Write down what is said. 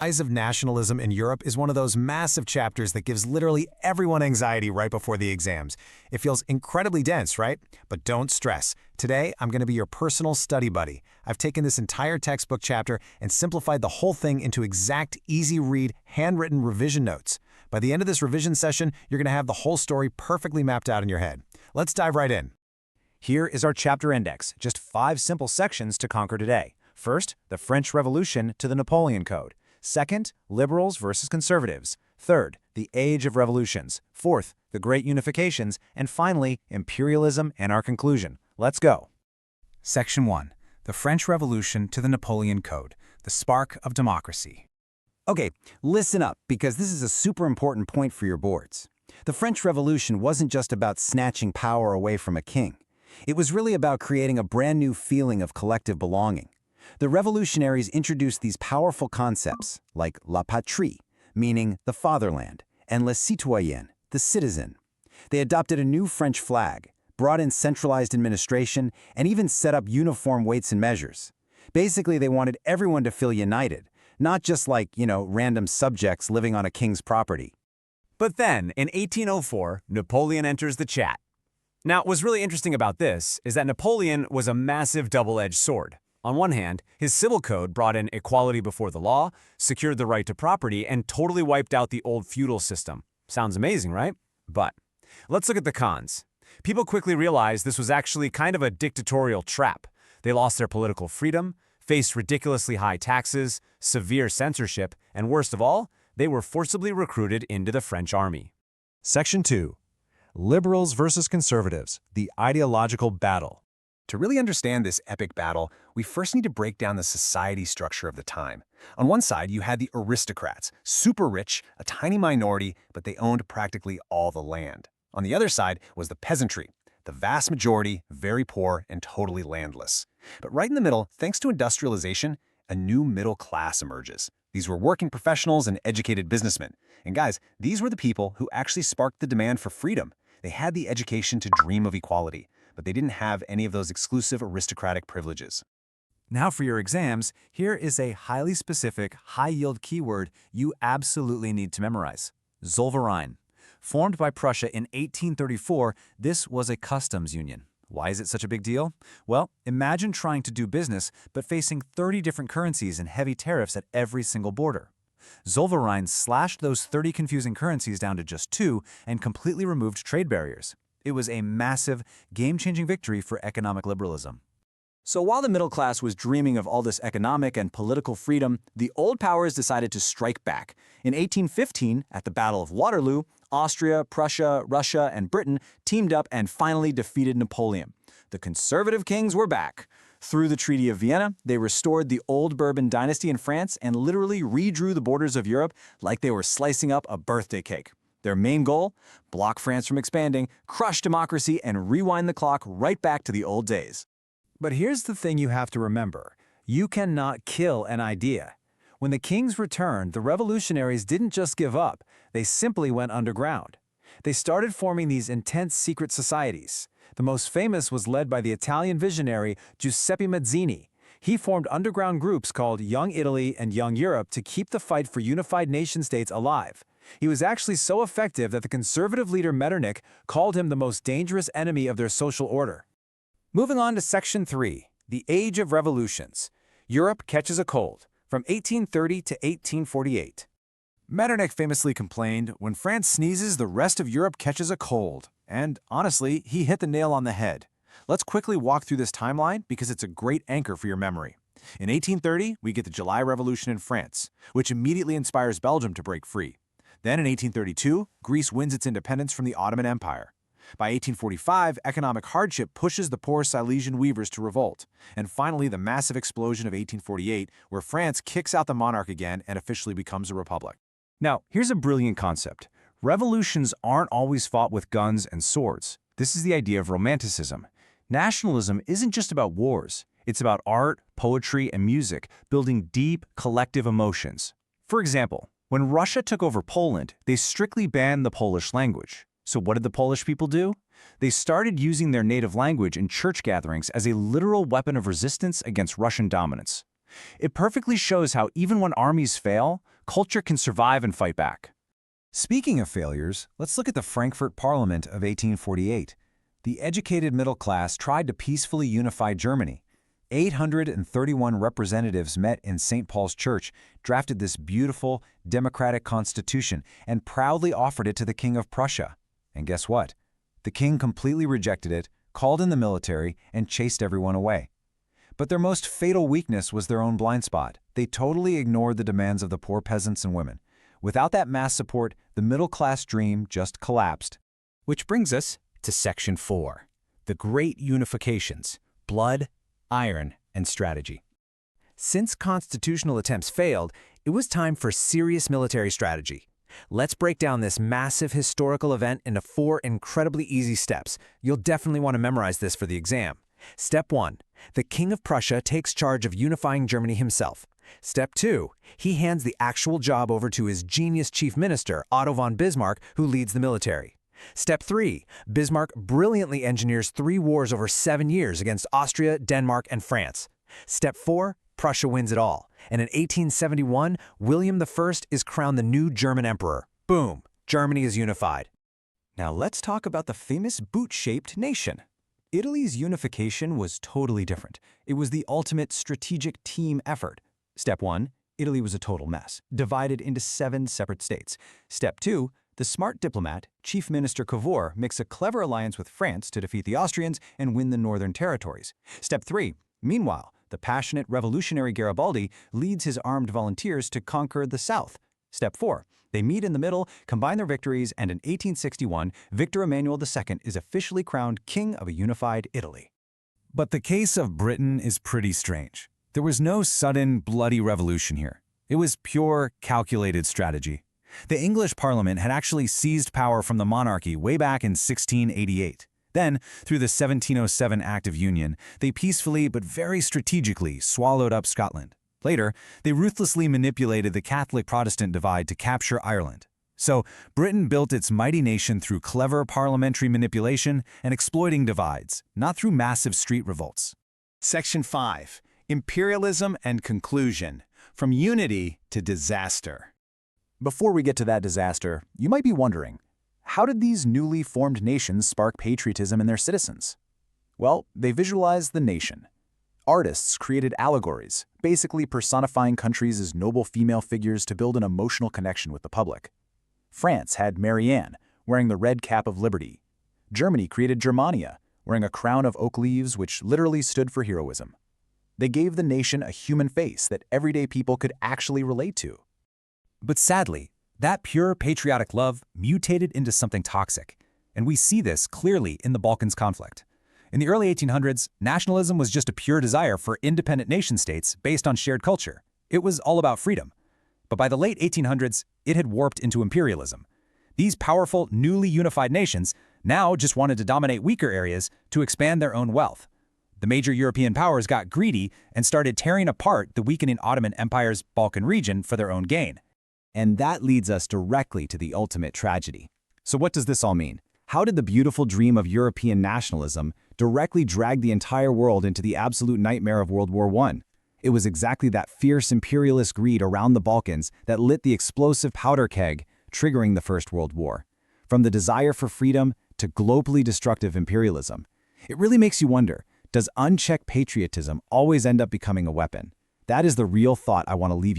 Rise of nationalism in Europe is one of those massive chapters that gives literally everyone anxiety right before the exams. It feels incredibly dense, right? But don't stress. Today, I'm going to be your personal study buddy. I've taken this entire textbook chapter and simplified the whole thing into exact, easy-read, handwritten revision notes. By the end of this revision session, you're going to have the whole story perfectly mapped out in your head. Let's dive right in. Here is our chapter index, just 5 simple sections to conquer today. First, the French Revolution to the Napoleon Code. Second, liberals versus conservatives. Third, the age of revolutions. Fourth, the great unifications. And finally, imperialism and our conclusion. Let's go. Section 1. The French Revolution to the Napoleon Code, the spark of democracy. Okay, listen up, because this is a super important point for your boards. The French Revolution wasn't just about snatching power away from a king. It was really about creating a brand new feeling of collective belonging. The revolutionaries introduced these powerful concepts, like la patrie, meaning the fatherland, and le citoyen, the citizen. They adopted a new French flag, brought in centralized administration, and even set up uniform weights and measures. Basically, they wanted everyone to feel united, not just like, random subjects living on a king's property. But then, in 1804, Napoleon enters the chat. Now, what's really interesting about this is that Napoleon was a massive double-edged sword. On one hand, his civil code brought in equality before the law, secured the right to property, and totally wiped out the old feudal system. Sounds amazing, right? But let's look at the cons. People quickly realized this was actually kind of a dictatorial trap. They lost their political freedom, faced ridiculously high taxes, severe censorship, and worst of all, they were forcibly recruited into the French army. Section 2. Liberals versus conservatives, the ideological battle. To really understand this epic battle, we first need to break down the society structure of the time. On one side, you had the aristocrats, super rich, a tiny minority, but they owned practically all the land. On the other side was the peasantry, the vast majority, very poor and totally landless. But right in the middle, thanks to industrialization, a new middle class emerges. These were working professionals and educated businessmen. And guys, these were the people who actually sparked the demand for freedom. They had the education to dream of equality, but they didn't have any of those exclusive aristocratic privileges. Now for your exams, here is a highly specific, high-yield keyword you absolutely need to memorize. Zollverein. Formed by Prussia in 1834, this was a customs union. Why is it such a big deal? Well, imagine trying to do business, but facing 30 different currencies and heavy tariffs at every single border. Zollverein slashed those 30 confusing currencies down to just 2 and completely removed trade barriers. It was a massive, game-changing victory for economic liberalism. So while the middle class was dreaming of all this economic and political freedom, the old powers decided to strike back. In 1815, at the Battle of Waterloo, Austria, Prussia, Russia, and Britain teamed up and finally defeated Napoleon. The conservative kings were back. Through the Treaty of Vienna, they restored the old Bourbon dynasty in France and literally redrew the borders of Europe like they were slicing up a birthday cake. Their main goal? Block France from expanding, crush democracy, and rewind the clock right back to the old days. But here's the thing you have to remember. You cannot kill an idea. When the kings returned, the revolutionaries didn't just give up, they simply went underground. They started forming these intense secret societies. The most famous was led by the Italian visionary Giuseppe Mazzini. He formed underground groups called Young Italy and Young Europe to keep the fight for unified nation-states alive. He was actually so effective that the conservative leader Metternich called him the most dangerous enemy of their social order. Moving on to Section 3, the Age of Revolutions. Europe catches a cold, from 1830 to 1848. Metternich famously complained, "When France sneezes, the rest of Europe catches a cold." And honestly, he hit the nail on the head. Let's quickly walk through this timeline because it's a great anchor for your memory. In 1830, we get the July Revolution in France, which immediately inspires Belgium to break free. Then in 1832, Greece wins its independence from the Ottoman Empire. By 1845, economic hardship pushes the poor Silesian weavers to revolt. And finally, the massive explosion of 1848, where France kicks out the monarch again and officially becomes a republic. Now, here's a brilliant concept. Revolutions aren't always fought with guns and swords. This is the idea of romanticism. Nationalism isn't just about wars. It's about art, poetry, and music, building deep, collective emotions. For example, when Russia took over Poland, they strictly banned the Polish language. So what did the Polish people do? They started using their native language in church gatherings as a literal weapon of resistance against Russian dominance. It perfectly shows how even when armies fail, culture can survive and fight back. Speaking of failures, let's look at the Frankfurt Parliament of 1848. The educated middle class tried to peacefully unify Germany. 831 representatives met in St. Paul's Church, drafted this beautiful, democratic constitution, and proudly offered it to the King of Prussia. And guess what? The king completely rejected it, called in the military, and chased everyone away. But their most fatal weakness was their own blind spot. They totally ignored the demands of the poor peasants and women. Without that mass support, the middle-class dream just collapsed. Which brings us to Section 4, the Great Unifications, Blood, Iron, and Strategy. Since constitutional attempts failed, it was time for serious military strategy. Let's break down this massive historical event into 4 incredibly easy steps. You'll definitely want to memorize this for the exam. Step 1. The King of Prussia takes charge of unifying Germany himself. Step 2. He hands the actual job over to his genius chief minister, Otto von Bismarck, who leads the military. Step 3. Bismarck brilliantly engineers 3 wars over 7 years against Austria, Denmark, and France. Step 4. Prussia wins it all. And in 1871, William I is crowned the new German emperor. Boom! Germany is unified. Now let's talk about the famous boot-shaped nation. Italy's unification was totally different. It was the ultimate strategic team effort. Step 1. Italy was a total mess, divided into 7 separate states. Step 2. The smart diplomat, Chief Minister Cavour, makes a clever alliance with France to defeat the Austrians and win the northern territories. Step 3. Meanwhile, the passionate revolutionary Garibaldi leads his armed volunteers to conquer the south. Step 4. They meet in the middle, combine their victories, and in 1861, Victor Emmanuel II is officially crowned King of a unified Italy. But the case of Britain is pretty strange. There was no sudden, bloody revolution here. It was pure, calculated strategy. The English Parliament had actually seized power from the monarchy way back in 1688. Then, through the 1707 Act of Union, they peacefully but very strategically swallowed up Scotland. Later, they ruthlessly manipulated the Catholic-Protestant divide to capture Ireland. So, Britain built its mighty nation through clever parliamentary manipulation and exploiting divides, not through massive street revolts. Section 5. Imperialism and Conclusion. From Unity to Disaster. Before we get to that disaster, you might be wondering, how did these newly formed nations spark patriotism in their citizens? Well, they visualized the nation. Artists created allegories, basically personifying countries as noble female figures to build an emotional connection with the public. France had Marianne, wearing the red cap of liberty. Germany created Germania, wearing a crown of oak leaves which literally stood for heroism. They gave the nation a human face that everyday people could actually relate to. But sadly, that pure patriotic love mutated into something toxic, and we see this clearly in the Balkans conflict. In the early 1800s, nationalism was just a pure desire for independent nation-states based on shared culture. It was all about freedom. But by the late 1800s, it had warped into imperialism. These powerful, newly unified nations now just wanted to dominate weaker areas to expand their own wealth. The major European powers got greedy and started tearing apart the weakening Ottoman Empire's Balkan region for their own gain. And that leads us directly to the ultimate tragedy. So what does this all mean? How did the beautiful dream of European nationalism directly drag the entire world into the absolute nightmare of World War I? It was exactly that fierce imperialist greed around the Balkans that lit the explosive powder keg, triggering the First World War. From the desire for freedom to globally destructive imperialism. It really makes you wonder, does unchecked patriotism always end up becoming a weapon? That is the real thought I want to leave you with.